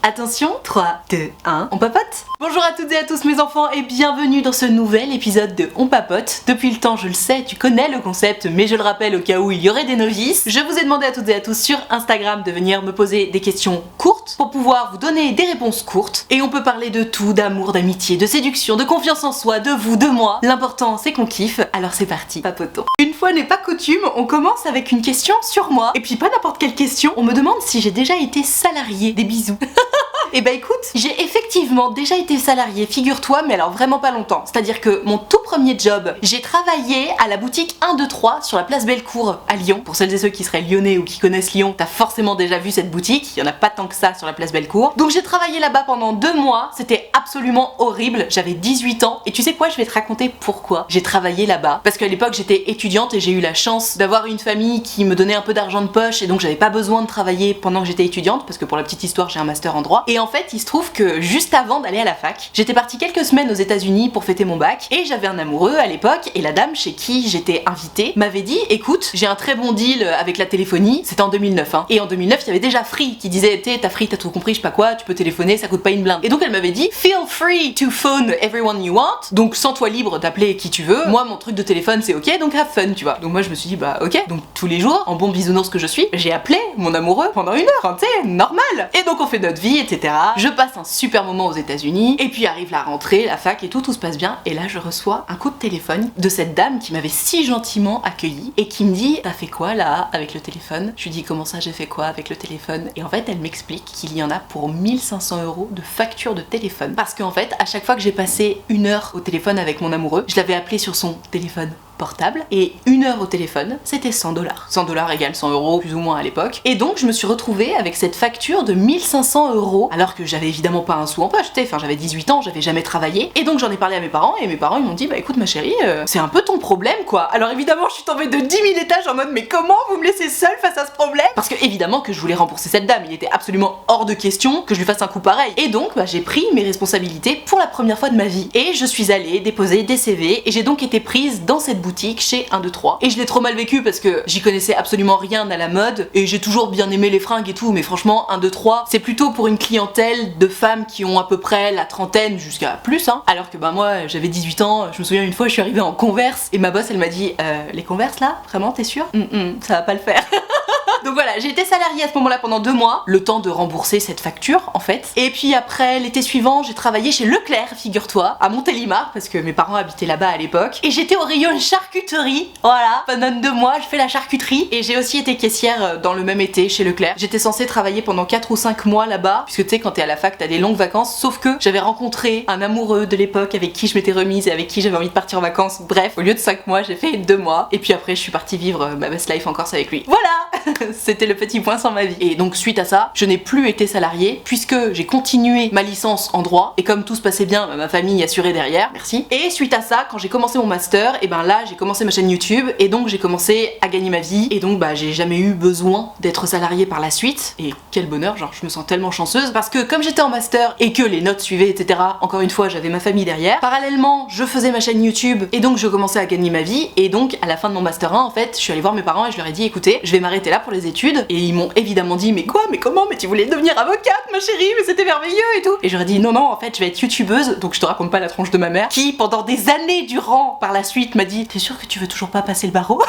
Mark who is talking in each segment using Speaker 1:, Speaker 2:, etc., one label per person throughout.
Speaker 1: Attention, 3, 2, 1, on papote. Bonjour à toutes et à tous mes enfants et bienvenue dans ce nouvel épisode de On papote. Depuis le temps, je le sais, tu connais le concept, mais je le rappelle au cas où il y aurait des novices. Je vous ai demandé à toutes et à tous sur Instagram de venir me poser des questions courtes pour pouvoir vous donner des réponses courtes. Et on peut parler de tout, d'amour, d'amitié, de séduction, de confiance en soi, de vous, de moi. L'important c'est qu'on kiffe, alors c'est parti, papotons. Une fois n'est pas coutume, on commence avec une question sur moi. Et puis pas n'importe quelle question, on me demande si j'ai déjà été salariée. Des bisous. Et bah écoute, j'ai effectivement déjà été salariée, figure-toi, mais alors vraiment pas longtemps. C'est-à-dire que mon tout premier job, j'ai travaillé à la boutique 1, 2, 3 sur la place Bellecour à Lyon. Pour celles et ceux qui seraient lyonnais ou qui connaissent Lyon, t'as forcément déjà vu cette boutique, il y en a pas tant que ça sur la place Bellecour. Donc j'ai travaillé là-bas pendant 2 mois, c'était absolument horrible, j'avais 18 ans. Et tu sais quoi, je vais te raconter pourquoi j'ai travaillé là-bas. Parce qu'à l'époque j'étais étudiante et j'ai eu la chance d'avoir une famille qui me donnait un peu d'argent de poche et donc j'avais pas besoin de travailler pendant que j'étais étudiante, parce que pour la petite histoire j'ai un master en droit. Et en fait, il se trouve que juste avant d'aller à la fac, j'étais partie quelques semaines aux États-Unis pour fêter mon bac et j'avais un amoureux à l'époque et la dame chez qui j'étais invitée m'avait dit écoute, j'ai un très bon deal avec la téléphonie, c'était en 2009 hein. Et en 2009, il y avait déjà Free qui disait t'as Free, t'as tout compris, je sais pas quoi, tu peux téléphoner, ça coûte pas une blinde. Et donc elle m'avait dit feel free to phone everyone you want, donc sens-toi libre d'appeler qui tu veux. Moi mon truc de téléphone c'est ok, donc have fun, tu vois. Donc moi je me suis dit bah ok, donc tous les jours, en bon bisounours que je suis, j'ai appelé mon amoureux pendant 1 heure, hein, tu sais, normal. Et donc on fait notre vie, etc. Je passe un super moment aux États-Unis et puis arrive la rentrée, la fac et tout se passe bien. Et là je reçois un coup de téléphone de cette dame qui m'avait si gentiment accueillie et qui me dit t'as fait quoi là avec le téléphone? Je lui dis comment ça j'ai fait quoi avec le téléphone? Et en fait elle m'explique qu'il y en a pour 1500 € de facture de téléphone parce qu'en fait à chaque fois que j'ai passé 1 heure au téléphone avec mon amoureux, je l'avais appelé sur son téléphone portable et 1 heure au téléphone c'était 100 $. 100 $ égale 100 € plus ou moins à l'époque. Et donc je me suis retrouvée avec cette facture de 1500 € alors que j'avais évidemment pas un sou en poche, enfin j'avais 18 ans, j'avais jamais travaillé. Et donc j'en ai parlé à mes parents et mes parents ils m'ont dit bah écoute ma chérie, c'est un peu ton problème quoi. Alors évidemment je suis tombée de 10 000 étages en mode mais comment vous me laissez seule face à ce problème? Parce que évidemment que je voulais rembourser cette dame, il était absolument hors de question que je lui fasse un coup pareil. Et donc bah, j'ai pris mes responsabilités pour la première fois de ma vie et je suis allée déposer des CV et j'ai donc été prise dans cette boutique chez 1, 2, 3 et je l'ai trop mal vécu parce que j'y connaissais absolument rien à la mode et j'ai toujours bien aimé les fringues et tout, mais franchement 1, 2, 3 c'est plutôt pour une clientèle de femmes qui ont à peu près la trentaine jusqu'à plus hein. Alors que bah moi j'avais 18 ans, je me souviens une fois je suis arrivée en Converse et ma boss elle m'a dit les Converse là, vraiment t'es sûre? Ça va pas le faire. Donc voilà, j'ai été salariée à ce moment-là pendant 2 mois, le temps de rembourser cette facture en fait. Et puis après, l'été suivant, j'ai travaillé chez Leclerc, figure-toi, à Montélimar, parce que mes parents habitaient là-bas à l'époque. Et j'étais au rayon charcuterie, voilà. Pendant 2 mois, je fais la charcuterie. Et j'ai aussi été caissière dans le même été chez Leclerc. J'étais censée travailler pendant 4 ou 5 mois là-bas, puisque tu sais, quand t'es à la fac, t'as des longues vacances. Sauf que j'avais rencontré un amoureux de l'époque avec qui je m'étais remise et avec qui j'avais envie de partir en vacances. Bref, au lieu de 5 mois, j'ai fait 2 mois. Et puis après, je suis partie vivre ma best life en Corse avec lui. Voilà. C'était le petit point sur ma vie. Et donc suite à ça, je n'ai plus été salariée puisque j'ai continué ma licence en droit et comme tout se passait bien, ma famille assurait derrière, merci. Et suite à ça, quand j'ai commencé mon master, et ben là j'ai commencé ma chaîne YouTube et donc j'ai commencé à gagner ma vie et donc bah j'ai jamais eu besoin d'être salariée par la suite. Et quel bonheur, genre je me sens tellement chanceuse parce que comme j'étais en master et que les notes suivaient etc, encore une fois j'avais ma famille derrière, parallèlement je faisais ma chaîne YouTube et donc je commençais à gagner ma vie et donc à la fin de mon master 1 en fait je suis allée voir mes parents et je leur ai dit écoutez je vais m'arrêter là pour les études. Et ils m'ont évidemment dit mais quoi, mais comment, mais tu voulais devenir avocate ma chérie, mais c'était merveilleux et tout. Et j'aurais dit non en fait je vais être youtubeuse, donc je te raconte pas la tronche de ma mère qui pendant des années durant par la suite m'a dit t'es sûre que tu veux toujours pas passer le barreau?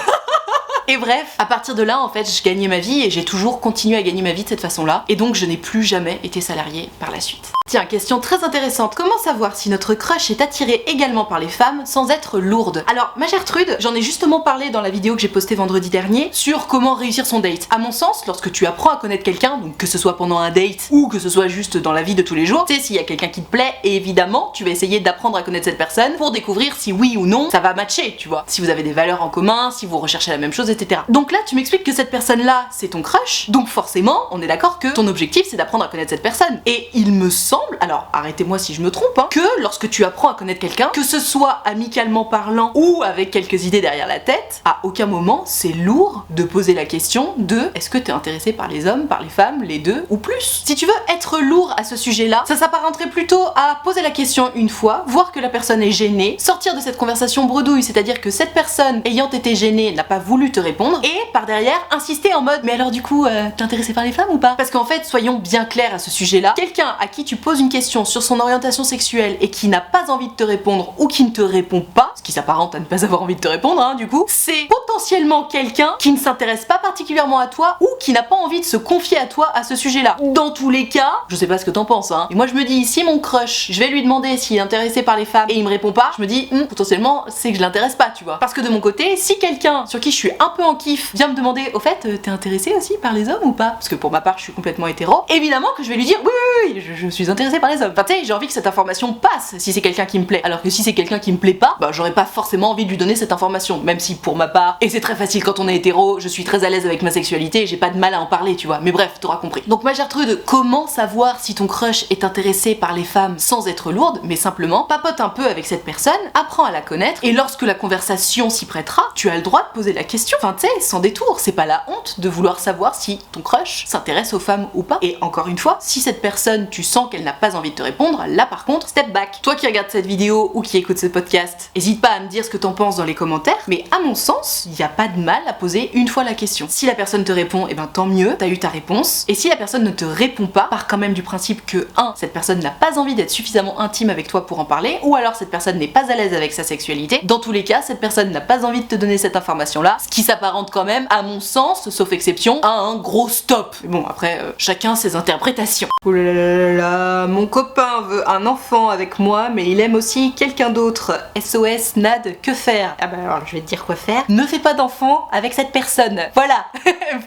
Speaker 1: Et bref, à partir de là en fait je gagnais ma vie et j'ai toujours continué à gagner ma vie de cette façon là et donc je n'ai plus jamais été salariée par la suite. Tiens, question très intéressante, comment savoir si notre crush est attiré également par les femmes sans être lourde? Alors ma Gertrude, j'en ai justement parlé dans la vidéo que j'ai postée vendredi dernier sur comment réussir son date. À mon sens, lorsque tu apprends à connaître quelqu'un, donc que ce soit pendant un date ou que ce soit juste dans la vie de tous les jours, tu sais s'il y a quelqu'un qui te plaît, et évidemment tu vas essayer d'apprendre à connaître cette personne pour découvrir si oui ou non ça va matcher, tu vois. Si vous avez des valeurs en commun, si vous recherchez la même chose, etc. Donc là tu m'expliques que cette personne là c'est ton crush, donc forcément on est d'accord que ton objectif c'est d'apprendre à connaître cette personne. Et il me semble, alors arrêtez-moi si je me trompe, hein, que lorsque tu apprends à connaître quelqu'un, que ce soit amicalement parlant ou avec quelques idées derrière la tête, à aucun moment c'est lourd de poser la question de est-ce que t'es intéressé par les hommes, par les femmes, les deux ou plus. Si tu veux être lourd à ce sujet là, ça s'apparenterait plutôt à poser la question une fois, voir que la personne est gênée, sortir de cette conversation bredouille, c'est-à-dire que cette personne ayant été gênée n'a pas voulu te répondre et par derrière insister en mode mais alors du coup t'es intéressé par les femmes ou pas? Parce qu'en fait soyons bien clairs à ce sujet-là, quelqu'un à qui tu poses une question sur son orientation sexuelle et qui n'a pas envie de te répondre ou qui ne te répond pas, ce qui s'apparente à ne pas avoir envie de te répondre hein, du coup, c'est potentiellement quelqu'un qui ne s'intéresse pas particulièrement à toi ou qui n'a pas envie de se confier à toi à ce sujet-là. Dans tous les cas, je sais pas ce que t'en penses hein, et moi je me dis si mon crush, je vais lui demander s'il est intéressé par les femmes et il me répond pas, je me dis potentiellement c'est que je l'intéresse pas, tu vois. Parce que de mon côté, si quelqu'un sur qui je suis un peu en kiff vient me demander au fait t'es intéressé aussi par les hommes ou pas? Parce que pour ma part je suis complètement hétéro, évidemment que je vais lui dire oui, je suis intéressée par les hommes. Enfin tu sais, j'ai envie que cette information passe si c'est quelqu'un qui me plaît. Alors que si c'est quelqu'un qui me plaît pas, bah j'aurais pas forcément envie de lui donner cette information. Même si pour ma part, et c'est très facile quand on est hétéro, je suis très à l'aise avec ma sexualité et j'ai pas de mal à en parler, tu vois. Mais bref, t'auras compris. Donc ma Gertrude, comment savoir si ton crush est intéressé par les femmes sans être lourde, mais simplement papote un peu avec cette personne, apprends à la connaître et lorsque la conversation s'y prêtera, tu as le droit de poser la question. Enfin tu sais, sans détour, c'est pas la honte de vouloir savoir si ton crush s'intéresse aux femmes ou pas. Et encore une fois, si cette personne, tu sens qu'elle n'a pas envie de te répondre, là par contre, step back. Toi qui regardes cette vidéo ou qui écoute ce podcast, hésite pas à me dire ce que t'en penses dans les commentaires, mais à mon sens, il y a pas de mal à poser une fois la question. Si la personne te répond, et ben tant mieux, t'as eu ta réponse. Et si la personne ne te répond pas, pars quand même du principe que 1. Cette personne n'a pas envie d'être suffisamment intime avec toi pour en parler, ou alors cette personne n'est pas à l'aise avec sa sexualité. Dans tous les cas, cette personne n'a pas envie de te donner cette information-là, ce qui s'apparente quand même, à mon sens, sauf exception, à un gros stop. Mais bon, après, chacun ses interprétations. Oh là là là là, mon copain veut un enfant avec moi, mais il aime aussi quelqu'un d'autre. SOS, Nad, que faire? Ah bah alors, je vais te dire quoi faire. Ne fais pas d'enfant avec cette personne. Voilà,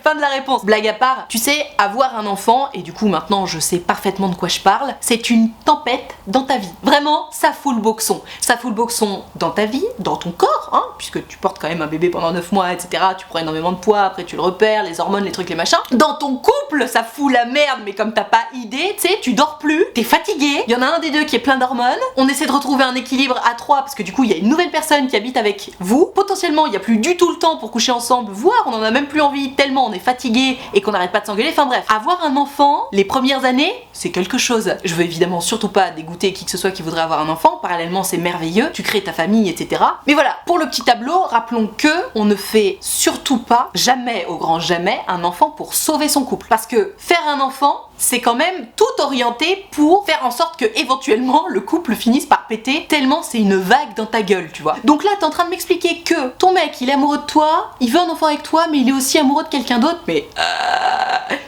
Speaker 1: fin de la réponse. Blague à part, tu sais, avoir un enfant, et du coup maintenant je sais parfaitement de quoi je parle, c'est une tempête dans ta vie. Vraiment, ça fout le boxon. Ça fout le boxon dans ta vie, dans ton corps, hein, puisque tu portes quand même un bébé pendant 9 mois, etc. Tu prends énormément de poids, après tu le repères, les hormones, les trucs, les machins. Dans ton couple, ça fout la merde, mais comme t'as pas idée, tu sais, tu dors plus, t'es fatigué, il y en a un des deux qui est plein d'hormones, on essaie de retrouver un équilibre à 3 parce que du coup il y a une nouvelle personne qui habite avec vous, potentiellement il y a plus du tout le temps pour coucher ensemble, voire on en a même plus envie tellement on est fatigué et qu'on n'arrête pas de s'engueuler, enfin bref, avoir un enfant, les premières années, c'est quelque chose. Je veux évidemment surtout pas dégoûter qui que ce soit qui voudrait avoir un enfant, parallèlement c'est merveilleux, tu crées ta famille, etc. Mais voilà, pour le petit tableau, rappelons que on ne fait surtout pas, jamais au grand jamais, un enfant pour sauver son couple. Parce que faire un enfant, c'est quand même tout orienté pour faire en sorte que éventuellement le couple finisse par péter tellement c'est une vague dans ta gueule, tu vois. Donc là t'es en train de m'expliquer que ton mec il est amoureux de toi, il veut un enfant avec toi mais il est aussi amoureux de quelqu'un d'autre, mais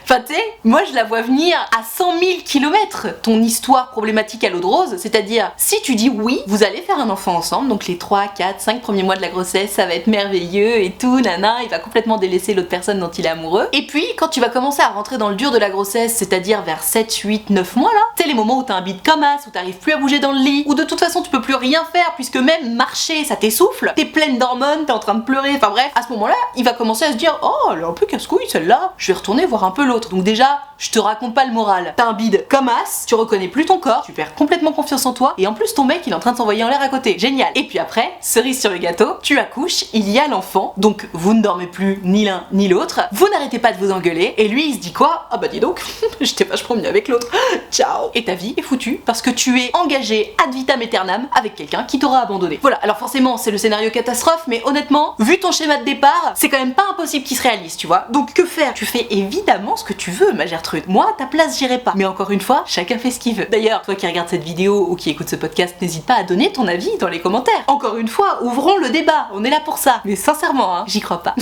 Speaker 1: enfin tu sais, moi je la vois venir à 100 000 km ton histoire problématique à l'eau de rose, c'est-à-dire si tu dis oui, vous allez faire un enfant ensemble, donc les 3, 4, 5 premiers mois de la grossesse ça va être merveilleux et tout, nana, il va complètement délaisser l'autre personne dont il est amoureux. Et puis quand tu vas commencer à rentrer dans le dur de la grossesse, c'est-à-dire vers 7, 8, 9 mois là, tu sais les moments où t'as un bide comme as, où t'arrives plus à bouger dans le lit, où de toute façon tu peux plus rien faire puisque même marcher ça t'essouffle, t'es pleine d'hormones, t'es en train de pleurer, enfin bref, à ce moment-là, il va commencer à se dire oh elle est un peu casse-couille celle-là, je vais retourner voir un peu l'autre. Donc déjà, je te raconte pas le moral, t'as un bide comme as, tu reconnais plus ton corps, tu perds complètement confiance en toi et en plus ton mec il est en train de s'envoyer en l'air à côté, génial. Et puis après, cerise sur le gâteau, tu accouches, il y a l'enfant, donc vous ne dormez plus ni l'un ni l'autre, vous n'arrêtez pas de vous engueuler et lui il se dit quoi? Ah bah dis donc, j'étais vachement mieux avec l'autre, ciao. Et ta vie est foutue parce que tu es engagé ad vitam aeternam avec quelqu'un qui t'aura abandonné. Voilà, alors forcément c'est le scénario catastrophe, mais honnêtement, vu ton schéma de départ, c'est quand même pas impossible qu'il se réalise, tu vois. Donc que faire? Tu fais évidemment ce que tu veux ma Gertrude, moi à ta place j'irai pas. Mais encore une fois, chacun fait ce qu'il veut. D'ailleurs, toi qui regardes cette vidéo ou qui écoute ce podcast, n'hésite pas à donner ton avis dans les commentaires. Encore une fois, ouvrons le débat, on est là pour ça. Mais sincèrement, hein, j'y crois pas.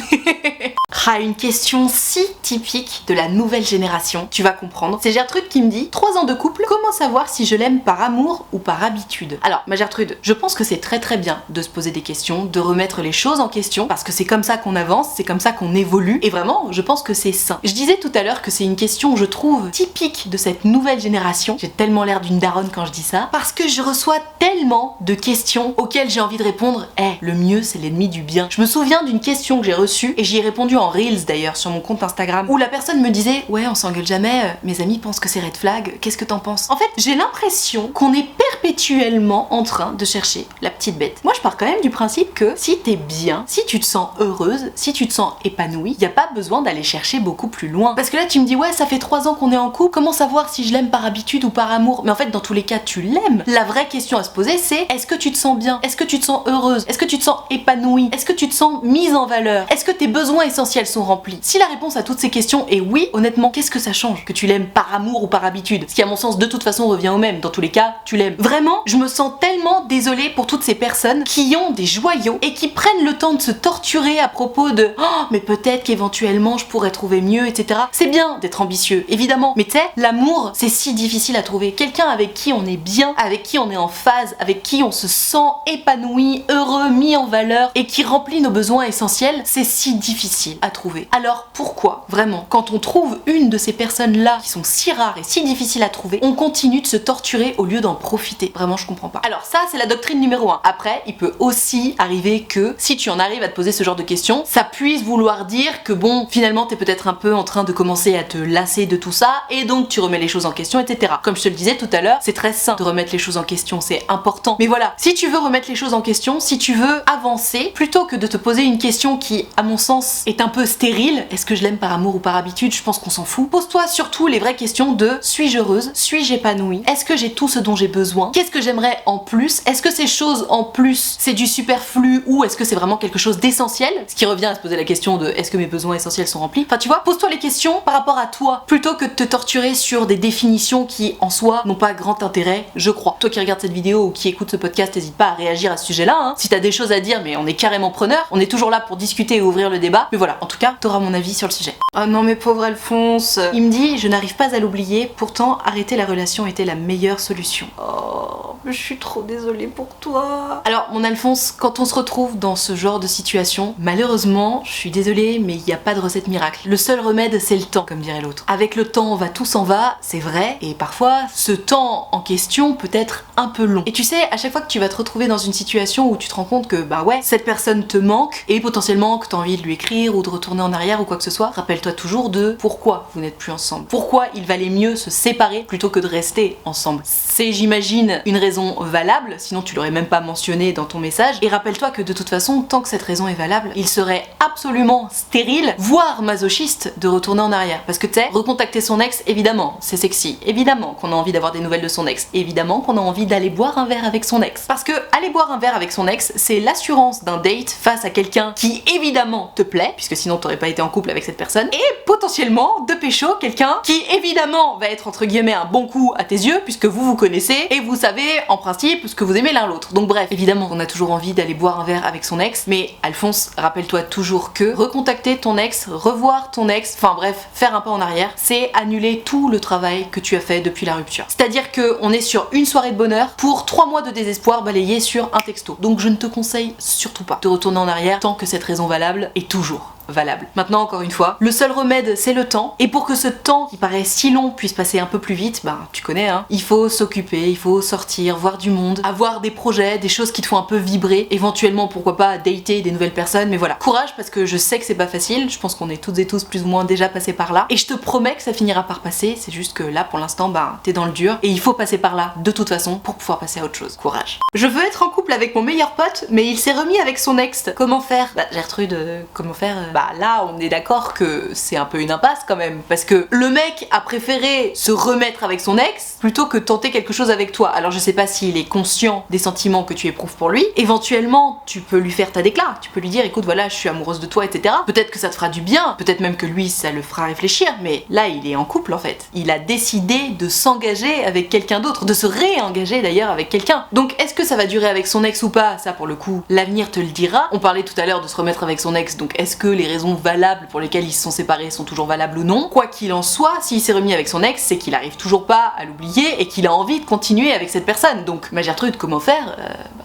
Speaker 1: Ah, une question si typique de la nouvelle génération, tu vas comprendre. C'est Gertrude qui me dit 3 ans de couple, comment savoir si je l'aime par amour ou par habitude? Alors, ma Gertrude, je pense que c'est très très bien de se poser des questions, de remettre les choses en question, parce que c'est comme ça qu'on avance, c'est comme ça qu'on évolue, et vraiment, je pense que c'est sain. Je disais tout à l'heure que c'est une question, je trouve, typique de cette nouvelle génération. J'ai tellement l'air d'une daronne quand je dis ça, parce que je reçois tellement de questions auxquelles j'ai envie de répondre, le mieux c'est l'ennemi du bien. Je me souviens d'une question que j'ai reçue, et j'y ai répondu en en Reels d'ailleurs sur mon compte Instagram, où la personne me disait ouais on s'engueule jamais, mes amis pensent que c'est red flag, qu'est-ce que t'en penses? En fait j'ai l'impression qu'on est perpétuellement en train de chercher la petite bête. Moi je pars quand même du principe que si t'es bien, si tu te sens heureuse, si tu te sens épanouie, y a pas besoin d'aller chercher beaucoup plus loin. Parce que là tu me dis ouais ça fait 3 ans qu'on est en couple, comment savoir si je l'aime par habitude ou par amour? Mais en fait dans tous les cas tu l'aimes. La vraie question à se poser c'est est-ce que tu te sens bien? Est-ce que tu te sens heureuse? Est-ce que tu te sens épanouie? Est-ce que tu te sens mise en valeur? Est-ce que tes besoins essentiels sont remplis? Si la réponse à toutes ces questions est oui, honnêtement, qu'est-ce que ça change que tu l'aimes par amour ou par habitude? Ce qui à mon sens de toute façon revient au même, dans tous les cas tu l'aimes. Vraiment, je me sens tellement désolée pour toutes ces personnes qui ont des joyaux et qui prennent le temps de se torturer à propos de oh mais peut-être qu'éventuellement je pourrais trouver mieux, etc. C'est bien d'être ambitieux, évidemment, mais tu sais, l'amour c'est si difficile à trouver. Quelqu'un avec qui on est bien, avec qui on est en phase, avec qui on se sent épanoui, heureux, mis en valeur et qui remplit nos besoins essentiels, c'est si difficile à trouver. Alors pourquoi, vraiment, quand on trouve une de ces personnes-là qui sont si rares et si difficiles à trouver, on continue de se torturer au lieu d'en profiter? Vraiment, je comprends pas. Alors ça, c'est la doctrine numéro 1. Après, il peut aussi arriver que si tu en arrives à te poser ce genre de questions, ça puisse vouloir dire que bon, finalement, t'es peut-être un peu en train de commencer à te lasser de tout ça et donc tu remets les choses en question, etc. Comme je te le disais tout à l'heure, c'est très sain de remettre les choses en question, c'est important. Mais voilà, si tu veux remettre les choses en question, si tu veux avancer, plutôt que de te poser une question qui, à mon sens, est un peu stérile, est-ce que je l'aime par amour ou par habitude, je pense qu'on s'en fout. Pose-toi surtout les vraies questions de suis-je heureuse, suis-je épanouie, est-ce que j'ai tout ce dont j'ai besoin, qu'est-ce que j'aimerais en plus, est-ce que ces choses en plus c'est du superflu ou est-ce que c'est vraiment quelque chose d'essentiel, ce qui revient à se poser la question de est-ce que mes besoins essentiels sont remplis. Enfin tu vois, pose-toi les questions par rapport à toi, plutôt que de te torturer sur des définitions qui en soi n'ont pas grand intérêt, je crois. Toi qui regardes cette vidéo ou qui écoute ce podcast, n'hésite pas à réagir à ce sujet-là, hein. Si t'as des choses à dire, mais on est carrément preneur, on est toujours là pour discuter et ouvrir le débat, mais voilà, en tout cas, t'auras mon avis sur le sujet. Oh non mais pauvre Alphonse, il me dit je n'arrive pas à l'oublier, pourtant arrêter la relation était la meilleure solution. Oh, je suis trop désolée pour toi. Alors mon Alphonse, quand on se retrouve dans ce genre de situation, malheureusement, je suis désolée, mais il n'y a pas de recette miracle. Le seul remède c'est le temps, comme dirait l'autre. Avec le temps, tout s'en va, c'est vrai, et parfois, ce temps en question peut être un peu long. Et tu sais, à chaque fois que tu vas te retrouver dans une situation où tu te rends compte que bah ouais, cette personne te manque, et potentiellement que t'as envie de lui écrire ou de retourner en arrière ou quoi que ce soit, rappelle-toi toujours de pourquoi vous n'êtes plus ensemble. Pourquoi il valait mieux se séparer plutôt que de rester ensemble. C'est, j'imagine, une raison valable, sinon tu l'aurais même pas mentionné dans ton message. Et rappelle-toi que de toute façon, tant que cette raison est valable, il serait absolument stérile, voire masochiste, de retourner en arrière. Parce que tu sais, recontacter son ex, évidemment, c'est sexy. Évidemment qu'on a envie d'avoir des nouvelles de son ex. Évidemment qu'on a envie d'aller boire un verre avec son ex. Parce que aller boire un verre avec son ex, c'est l'assurance d'un date face à quelqu'un qui évidemment te plaît, puisque sinon t'aurais pas été en couple avec cette personne, et potentiellement de pécho quelqu'un qui évidemment va être entre guillemets un bon coup à tes yeux, puisque vous vous connaissez et vous savez en principe ce que vous aimez l'un l'autre. Donc bref, évidemment on a toujours envie d'aller boire un verre avec son ex, mais Alphonse, rappelle-toi toujours que recontacter ton ex, revoir ton ex, enfin bref, faire un pas en arrière, c'est annuler tout le travail que tu as fait depuis la rupture. C'est-à-dire que on est sur une soirée de bonheur pour 3 mois de désespoir balayés sur un texto. Donc je ne te conseille surtout pas de retourner en arrière tant que cette raison valable est toujours valable. Maintenant, encore une fois, le seul remède c'est le temps, et pour que ce temps qui paraît si long puisse passer un peu plus vite, bah tu connais hein, il faut s'occuper, il faut sortir, voir du monde, avoir des projets, des choses qui te font un peu vibrer, éventuellement pourquoi pas dater des nouvelles personnes, mais voilà. Courage, parce que je sais que c'est pas facile, je pense qu'on est toutes et tous plus ou moins déjà passés par là, et je te promets que ça finira par passer, c'est juste que là pour l'instant bah t'es dans le dur, et il faut passer par là de toute façon pour pouvoir passer à autre chose. Courage. Je veux être en couple avec mon meilleur pote, mais il s'est remis avec son ex. Comment faire? Bah Gertrude, comment faire? Bah là on est d'accord que c'est un peu une impasse quand même, parce que le mec a préféré se remettre avec son ex plutôt que tenter quelque chose avec toi. Alors je sais pas s'il est conscient des sentiments que tu éprouves pour lui, éventuellement tu peux lui faire ta déclat, tu peux lui dire écoute voilà je suis amoureuse de toi, etc. Peut-être que ça te fera du bien, peut-être même que lui ça le fera réfléchir, mais là il est en couple en fait. Il a décidé de s'engager avec quelqu'un d'autre, de se réengager d'ailleurs avec quelqu'un. Donc est-ce que ça va durer avec son ex ou pas? Ça pour le coup l'avenir te le dira. On parlait tout à l'heure de se remettre avec son ex, donc est-ce que les raisons valables pour lesquelles ils se sont séparés sont toujours valables ou non? Quoi qu'il en soit, s'il s'est remis avec son ex, c'est qu'il arrive toujours pas à l'oublier et qu'il a envie de continuer avec cette personne. Donc ma Gertrude, comment faire?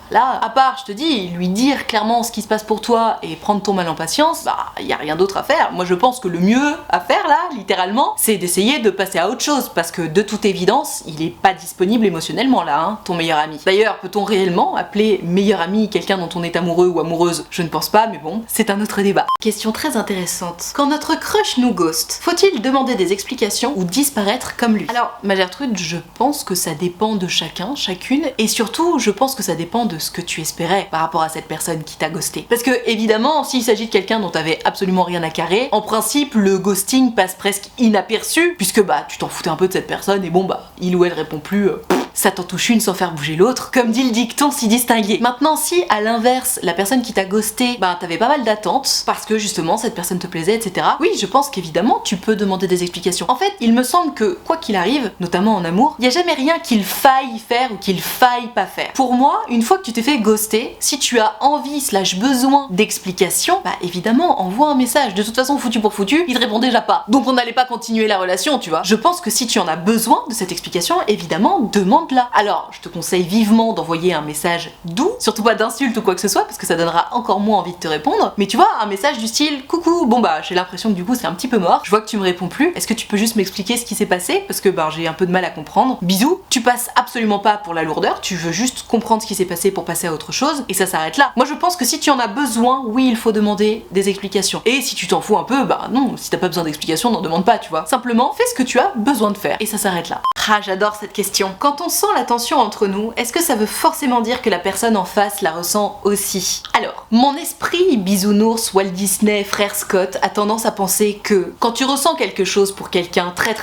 Speaker 1: Là, à part, je te dis, lui dire clairement ce qui se passe pour toi et prendre ton mal en patience, bah y a rien d'autre à faire. Moi je pense que le mieux à faire là, littéralement, c'est d'essayer de passer à autre chose, parce que de toute évidence, il est pas disponible émotionnellement là, hein, ton meilleur ami. D'ailleurs, peut-on réellement appeler meilleur ami quelqu'un dont on est amoureux ou amoureuse? Je ne pense pas, mais bon, c'est un autre débat. Question très intéressante. Quand notre crush nous ghost, faut-il demander des explications ou disparaître comme lui? Alors, ma Gertrude, je pense que ça dépend de chacun, chacune, et surtout, je pense que ça dépend de ce que tu espérais par rapport à cette personne qui t'a ghosté. Parce que, évidemment, s'il s'agit de quelqu'un dont t'avais absolument rien à carrer, en principe, le ghosting passe presque inaperçu, puisque bah, tu t'en foutais un peu de cette personne, et bon bah, il ou elle répond plus, ça t'en touche une sans faire bouger l'autre, comme dit le dicton si distingué. Maintenant, si à l'inverse, la personne qui t'a ghosté, bah t'avais pas mal d'attentes, parce que justement cette personne te plaisait, etc. Oui, je pense qu'évidemment tu peux demander des explications. En fait, il me semble que quoi qu'il arrive, notamment en amour, il y a jamais rien qu'il faille faire ou qu'il faille pas faire. Pour moi, une fois que tu t'es fait ghoster, si tu as envie / besoin d'explications, bah évidemment envoie un message. De toute façon, foutu pour foutu, il te répond déjà pas. Donc on n'allait pas continuer la relation, tu vois. Je pense que si tu en as besoin de cette explication, évidemment, demande-la. Alors, je te conseille vivement d'envoyer un message doux, surtout pas d'insultes ou quoi que ce soit, parce que ça donnera encore moins envie de te répondre. Mais tu vois, un message du style coucou, bon bah j'ai l'impression que du coup c'est un petit peu mort, je vois que tu me réponds plus, est-ce que tu peux juste m'expliquer ce qui s'est passé, parce que bah j'ai un peu de mal à comprendre. Bisous. Tu passes absolument pas pour la lourdeur, tu veux juste comprendre ce qui s'est passé pour passer à autre chose, et ça s'arrête là. Moi je pense que si tu en as besoin, oui il faut demander des explications. Et si tu t'en fous un peu, bah non, si t'as pas besoin d'explications, n'en demande pas, tu vois. Simplement fais ce que tu as besoin de faire, et ça s'arrête là. Ah, j'adore cette question. Quand on sent la tension entre nous, est-ce que ça veut forcément dire que la personne en face la ressent aussi? Alors, mon esprit bisounours, Walt Disney, frère Scott a tendance à penser que quand tu ressens quelque chose pour quelqu'un très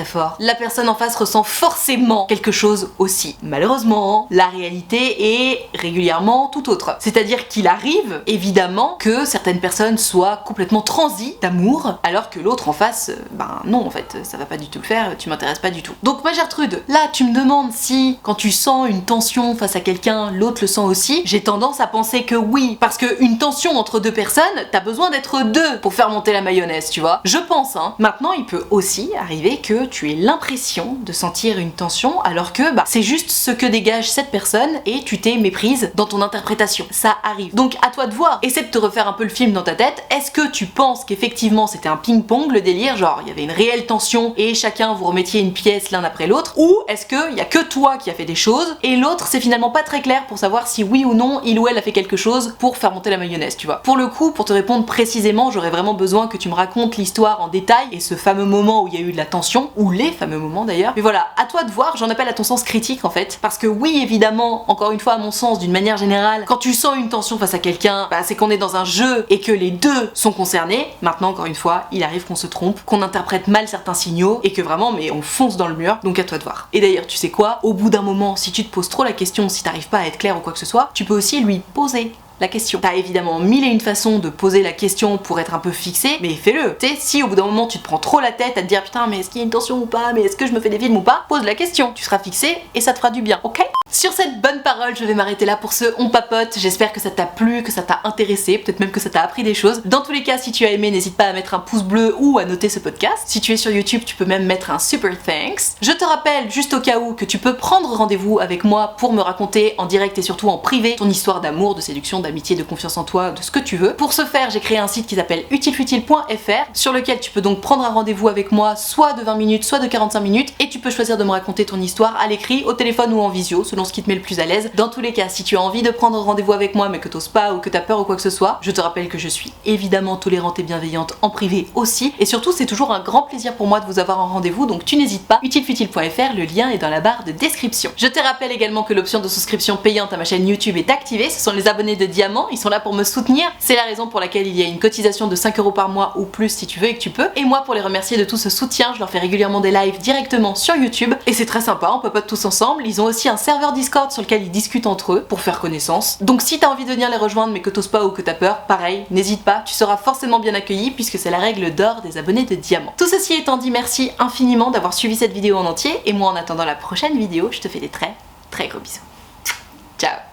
Speaker 1: fort, la personne en face ressent forcément quelque chose aussi. Malheureusement, la réalité est régulièrement tout autre. C'est-à-dire qu'il arrive, évidemment, que certaines personnes soient complètement transies d'amour, alors que l'autre en face, ben non en fait, ça va pas du tout le faire, tu m'intéresses pas du tout. Donc moi Gertrude, là tu me demandes si quand tu sens une tension face à quelqu'un, l'autre le sent aussi, j'ai tendance à penser que oui, parce que une tension entre deux personnes, t'as besoin d'être deux pour faire monter la mayonnaise, tu vois. Je pense, hein. Maintenant, il peut aussi arriver que tu aies l'impression de sentir une tension, alors que bah, c'est juste ce que dégage cette personne et tu t'es méprise dans ton interprétation. Ça arrive. Donc à toi de voir. Essaie de te refaire un peu le film dans ta tête. Est-ce que tu penses qu'effectivement c'était un ping-pong, le délire, genre il y avait une réelle tension et chacun vous remettiez une pièce l'un après l'autre, ou est-ce qu'il y a que toi qui a fait des choses et l'autre c'est finalement pas très clair pour savoir si oui ou non il ou elle a fait quelque chose pour faire monter la mayonnaise, tu vois. Pour le coup, pour te répondre précisément, j'aurais vraiment besoin que tu me racontes l'histoire en détail et ce fameux moment où il y a eu de la tension, ou les fameux moments d'ailleurs. Mais voilà, à toi de voir, j'en appelle à ton sens critique en fait, parce que oui évidemment, encore une fois à mon sens, d'une manière générale, quand tu sens une tension face à quelqu'un, bah, c'est qu'on est dans un jeu et que les deux sont concernés. Maintenant encore une fois, il arrive qu'on se trompe, qu'on interprète mal certains signaux et que vraiment mais on fonce dans le mur, donc à toi de voir. Et d'ailleurs tu sais quoi, au bout d'un moment, si tu te poses trop la question, si t'arrives pas à être clair ou quoi que ce soit, tu peux aussi lui poser la question. T'as évidemment mille et une façons de poser la question pour être un peu fixé, mais fais-le. Tu sais, si au bout d'un moment tu te prends trop la tête à te dire putain mais est-ce qu'il y a une tension ou pas, mais est-ce que je me fais des films ou pas, pose la question. Tu seras fixé et ça te fera du bien, ok? Sur cette bonne parole, je vais m'arrêter là pour ce On Papote. J'espère que ça t'a plu, que ça t'a intéressé, peut-être même que ça t'a appris des choses. Dans tous les cas, si tu as aimé, n'hésite pas à mettre un pouce bleu ou à noter ce podcast. Si tu es sur YouTube, tu peux même mettre un super thanks. Je te rappelle, juste au cas où, que tu peux prendre rendez-vous avec moi pour me raconter en direct et surtout en privé ton histoire d'amour, de séduction, d'amitié, de confiance en toi, de ce que tu veux. Pour ce faire, j'ai créé un site qui s'appelle utilefutile.fr sur lequel tu peux donc prendre un rendez-vous avec moi soit de 20 minutes, soit de 45 minutes et tu peux choisir de me raconter ton histoire à l'écrit, au téléphone ou en visio, selon ce qui te met le plus à l'aise. Dans tous les cas, si tu as envie de prendre rendez-vous avec moi mais que t'oses pas ou que t'as peur ou quoi que ce soit, je te rappelle que je suis évidemment tolérante et bienveillante en privé aussi. Et surtout, c'est toujours un grand plaisir pour moi de vous avoir en rendez-vous, donc tu n'hésites pas. utilefutile.fr, le lien est dans la barre de description. Je te rappelle également que l'option de souscription payante à ma chaîne YouTube est activée. Ce sont les abonnés de Diamant, ils sont là pour me soutenir. C'est la raison pour laquelle il y a une cotisation de 5 € par mois ou plus si tu veux et que tu peux. Et moi, pour les remercier de tout ce soutien, je leur fais régulièrement des lives directement sur YouTube. Et c'est très sympa, on papote tous ensemble. Ils ont aussi un serveur Discord sur lequel ils discutent entre eux pour faire connaissance. Donc si t'as envie de venir les rejoindre mais que t'oses pas ou que t'as peur, pareil, n'hésite pas, tu seras forcément bien accueilli puisque c'est la règle d'or des abonnés de Diamant. Tout ceci étant dit, merci infiniment d'avoir suivi cette vidéo en entier et moi en attendant la prochaine vidéo, je te fais des très gros bisous. Ciao.